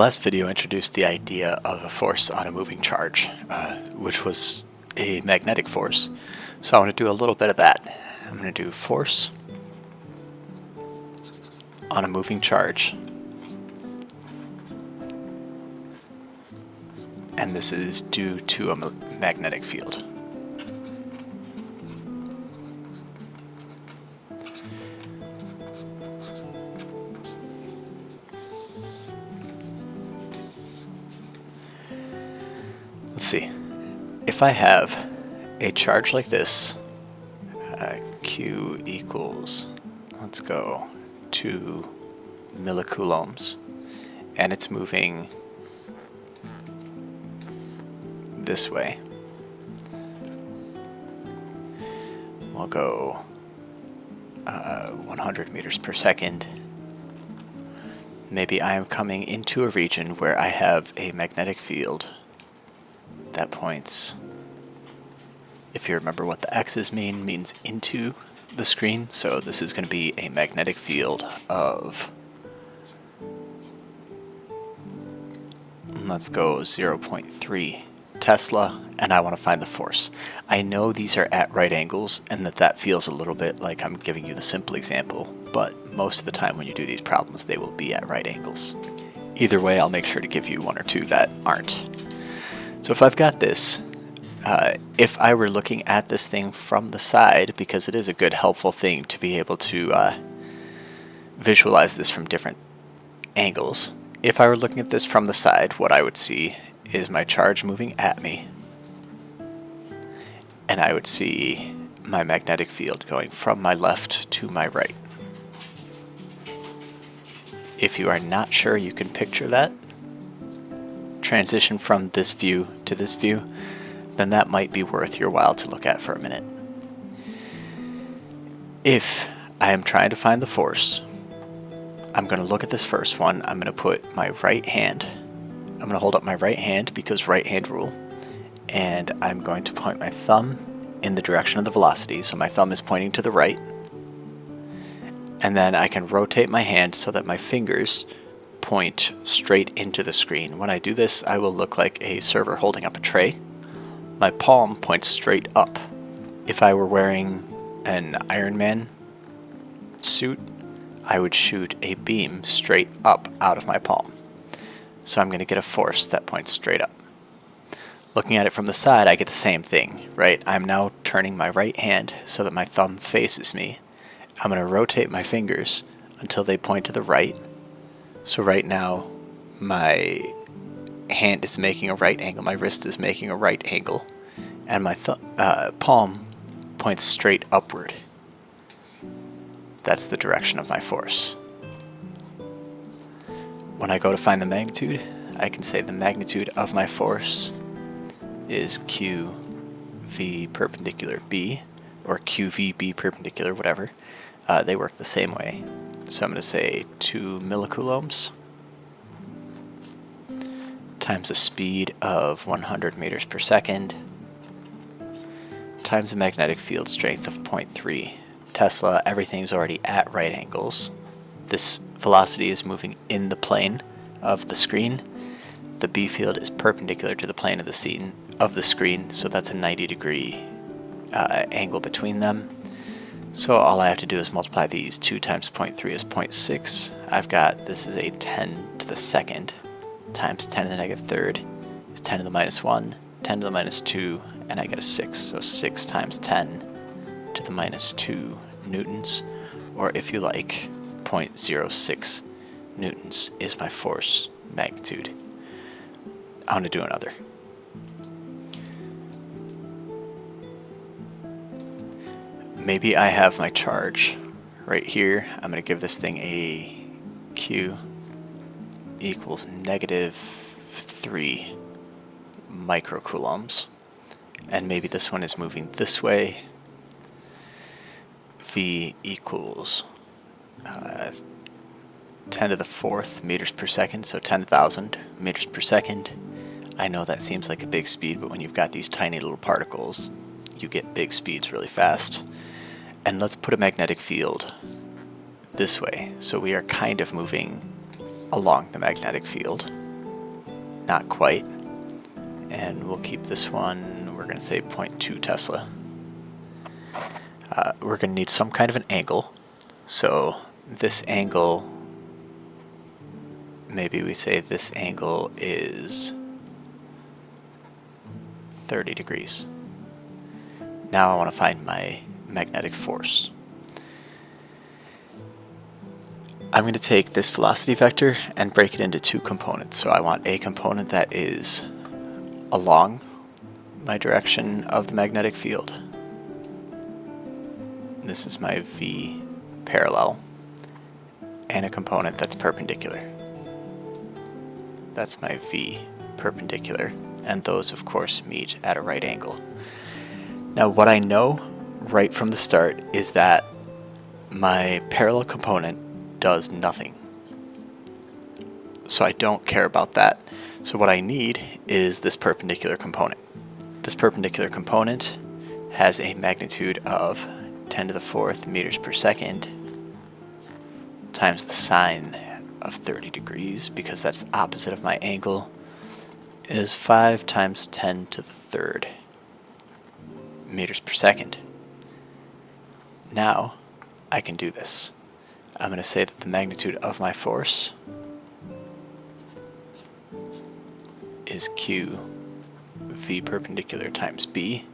last video introduced the idea of a force on a moving charge, which was a magnetic force. So I want to do a little bit of that. I'm going to do force on a moving charge. And this is due to a magnetic field. Let's see. If I have a charge like this, Q equals, let's go, 2 millicoulombs, and it's moving this way. We'll go 100 meters per second. Maybe I am coming into a region where I have a magnetic field that points, if you remember what the X's means into the screen. So this is going to be a magnetic field of, let's go 0.3 Tesla, and I want to find the force. I know these are at right angles and that feels a little bit like I'm giving you the simple example, but most of the time when you do these problems they will be at right angles. Either way, I'll make sure to give you one or two that aren't. So if I've got this, if I were looking at this thing from the side, because it is a good helpful thing to be able to visualize this from different angles, if I were looking at this from the side, what I would see is my charge moving at me, and I would see my magnetic field going from my left to my right. If you are not sure you can picture that, transition from this view to this view, then that might be worth your while to look at for a minute. If I am trying to find the force, I'm going to look at this first one. I'm going to put my right hand, I'm going to hold up my right hand because right hand rule, and I'm going to point my thumb in the direction of the velocity, so my thumb is pointing to the right, and then I can rotate my hand so that my fingers point straight into the screen. When I do this, I will look like a server holding up a tray. My palm points straight up. If I were wearing an Iron Man suit, I would shoot a beam straight up out of my palm. So I'm going to get a force that points straight up. Looking at it from the side, I get the same thing, right? I'm now turning my right hand so that my thumb faces me. I'm going to rotate my fingers until they point to the right. So right now, my hand is making a right angle, my wrist is making a right angle, and my palm points straight upward. That's the direction of my force. When I go to find the magnitude, I can say the magnitude of my force is QV perpendicular B, or QVB perpendicular, whatever. They work the same way. So I'm going to say 2 millicoulombs times a speed of 100 meters per second times a magnetic field strength of 0.3 Tesla. Everything's already at right angles. This velocity is moving in the plane of the screen. The B field is perpendicular to the plane of the screen, so that's a 90-degree angle between them. So all I have to do is multiply these. 2 times 0.3 is 0.6. I've got, this is a 10 to the second times 10 to the negative third is 10 to the minus 1, 10 to the minus 2, and I get a 6. So 6 times 10 to the minus 2 newtons, or if you like, 0.06 newtons is my force magnitude. I want to do another. Maybe I have my charge right here. I'm going to give this thing a Q equals -3 microcoulombs. And maybe this one is moving this way. V equals 10 to the 4th meters per second, so 10,000 meters per second. I know that seems like a big speed, but when you've got these tiny little particles, you get big speeds really fast. And let's put a magnetic field this way. So we are kind of moving along the magnetic field. not quite. And we'll keep this one, we're going to say 0.2 Tesla. We're going to need some kind of an angle. So this angle, maybe we say this angle is 30 degrees. Now I want to find my magnetic force. I'm going to take this velocity vector and break it into two components. So I want a component that is along my direction of the magnetic field. This is my V parallel, and a component that's perpendicular. That's my V perpendicular, and those of course meet at a right angle. Now what I know right from the start is that my parallel component does nothing. So I don't care about that. So what I need is this perpendicular component. This perpendicular component has a magnitude of 10 to the 4th meters per second times the sine of 30 degrees, because that's the opposite of my angle, is 5 times 10 to the 3rd meters per second. Now I can do this. I'm going to say that the magnitude of my force is Q V perpendicular times B.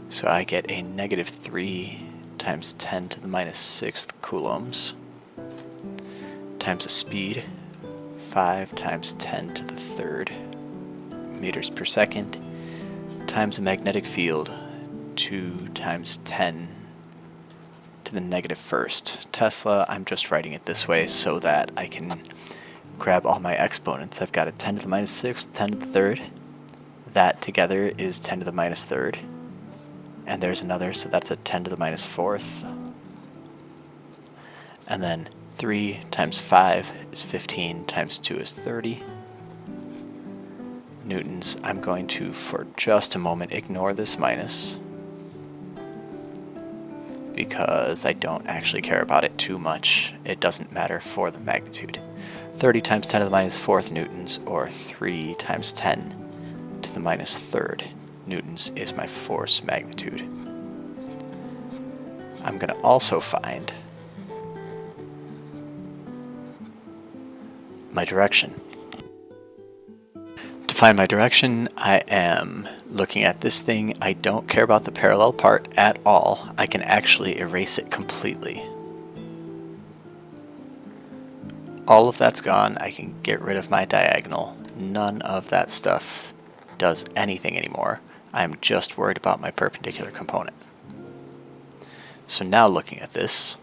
So I get a negative 3 times 10 to the minus 6th coulombs times the speed, 5 times 10 to the 3rd meters per second, times the magnetic field, 2 times 10 to the negative 1st Tesla. I'm just writing it this way so that I can grab all my exponents. I've got a 10 to the minus 6th, 10 to the 3rd. That together is 10 to the minus 3rd. And there's another, so that's a 10 to the minus 4th. And then 3 times 5 is 15, times 2 is 30 newtons. I'm going to, for just a moment, ignore this minus because I don't actually care about it too much. It doesn't matter for the magnitude. 30 times 10 to the minus 4th newtons, or 3 times 10 to the minus 3rd newtons, is my force magnitude. I'm going to also find my direction. To find my direction, I am looking at this thing. I don't care about the parallel part at all. I can actually erase it completely. All of that's gone. I can get rid of my diagonal. None of that stuff does anything anymore. I'm just worried about my perpendicular component. So now looking at this,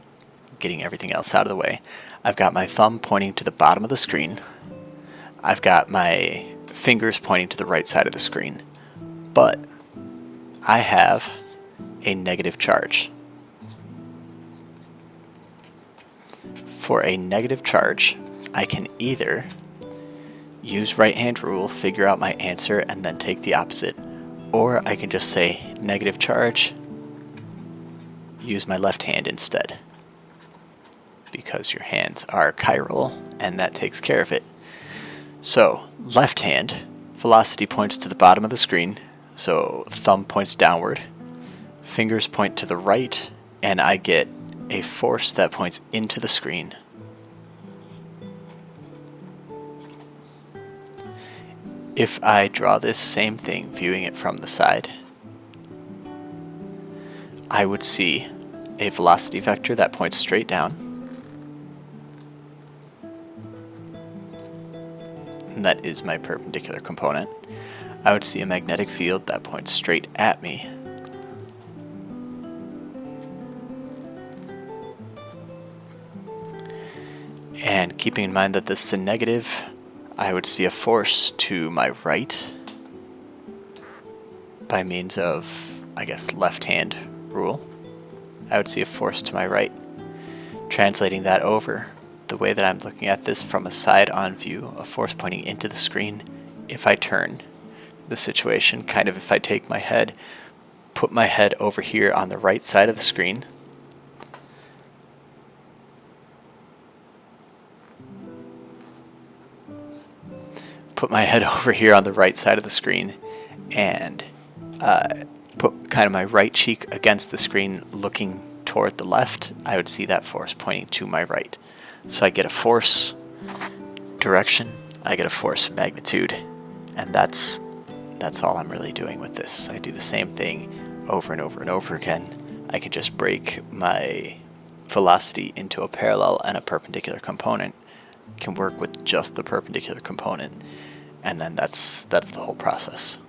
getting everything else out of the way, I've got my thumb pointing to the bottom of the screen. I've got my fingers pointing to the right side of the screen. But I have a negative charge. For a negative charge, I can either use right-hand rule, figure out my answer, and then take the opposite, or I can just say negative charge, use my left hand instead, because your hands are chiral, and that takes care of it. So, left hand, velocity points to the bottom of the screen, so thumb points downward, fingers point to the right, and I get a force that points into the screen. If I draw this same thing, viewing it from the side, I would see a velocity vector that points straight down, and that is my perpendicular component. I would see a magnetic field that points straight at me. And keeping in mind that this is a negative, I would see a force to my right by means of, I guess, left-hand rule. I would see a force to my right. Translating that over, the way that I'm looking at this from a side-on view, a force pointing into the screen, if I turn the situation, kind of if I take my head, put my head over here on the right side of the screen, put my head over here on the right side of the screen and put kind of my right cheek against the screen looking toward the left, I would see that force pointing to my right. So I get a force direction, I get a force magnitude, and that's all I'm really doing with this. I do the same thing over and over and over again. I can just break my velocity into a parallel and a perpendicular component, can work with just the perpendicular component, and then that's the whole process.